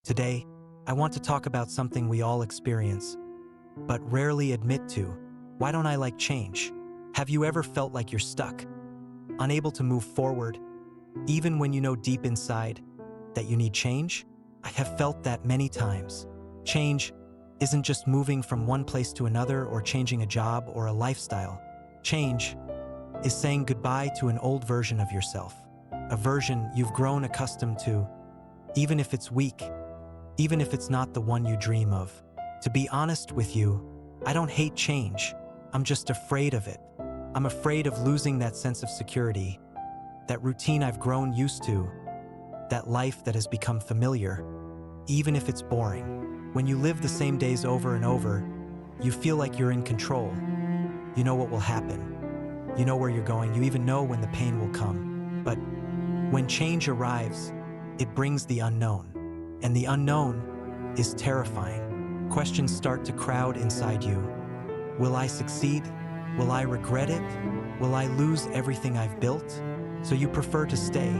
Today, I want to talk about something we all experience, but rarely admit to. Why don't I like change? Have you ever felt like you're stuck, unable to move forward, even when you know deep inside that you need change? I have felt that many times. Change isn't just moving from one place to another or changing a job or a lifestyle. Change is saying goodbye to an old version of yourself, a version you've grown accustomed to, even if it's weak, even if it's not the one you dream of. To be honest with you, I don't hate change. I'm just afraid of it. I'm afraid of losing that sense of security, that routine I've grown used to, that life that has become familiar, even if it's boring. When you live the same days over and over, you feel like you're in control. You know what will happen. You know where you're going. You even know when the pain will come. But when change arrives, it brings the unknown. And the unknown is terrifying. Questions start to crowd inside you. Will I succeed? Will I regret it? Will I lose everything I've built? So you prefer to stay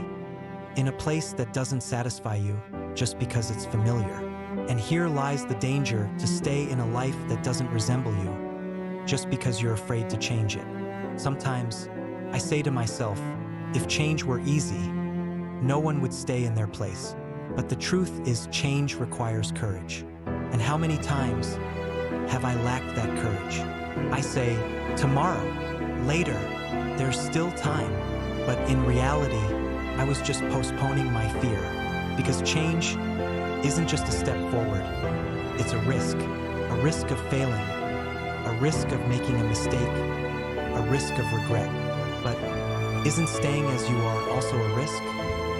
in a place that doesn't satisfy you just because it's familiar. And here lies the danger, to stay in a life that doesn't resemble you just because you're afraid to change it. Sometimes I say to myself, if change were easy, no one would stay in their place. But the truth is, change requires courage. And how many times have I lacked that courage? I say, tomorrow, later, there's still time. But in reality, I was just postponing my fear. Because change isn't just a step forward. It's a risk of failing, a risk of making a mistake, a risk of regret. But isn't staying as you are also a risk?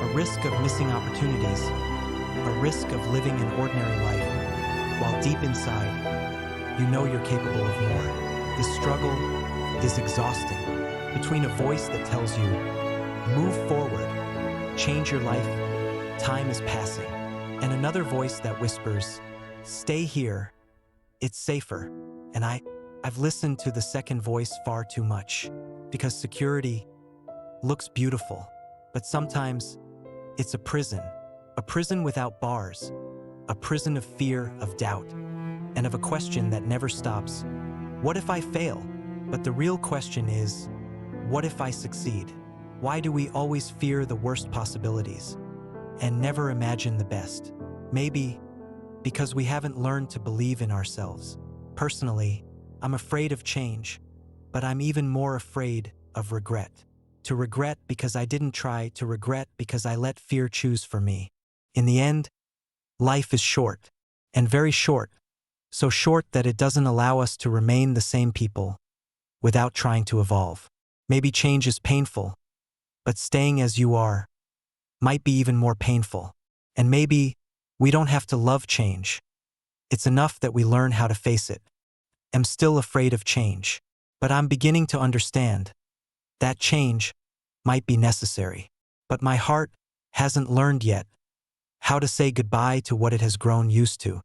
A risk of missing opportunities, a risk of living an ordinary life, while deep inside, you know you're capable of more. This struggle is exhausting. Between a voice that tells you, move forward, change your life, time is passing, and another voice that whispers, stay here, it's safer. And I've listened to the second voice far too much, because security looks beautiful, but sometimes it's a prison without bars, a prison of fear, of doubt, and of a question that never stops. What if I fail? But the real question is, what if I succeed? Why do we always fear the worst possibilities and never imagine the best? Maybe because we haven't learned to believe in ourselves. Personally, I'm afraid of change, but I'm even more afraid of regret. To regret because I didn't try, to regret because I let fear choose for me. In the end, life is short, and very short, so short that it doesn't allow us to remain the same people without trying to evolve. Maybe change is painful, but staying as you are might be even more painful. And maybe we don't have to love change. It's enough that we learn how to face it. I'm still afraid of change, but I'm beginning to understand that change might be necessary. But my heart hasn't learned yet how to say goodbye to what it has grown used to.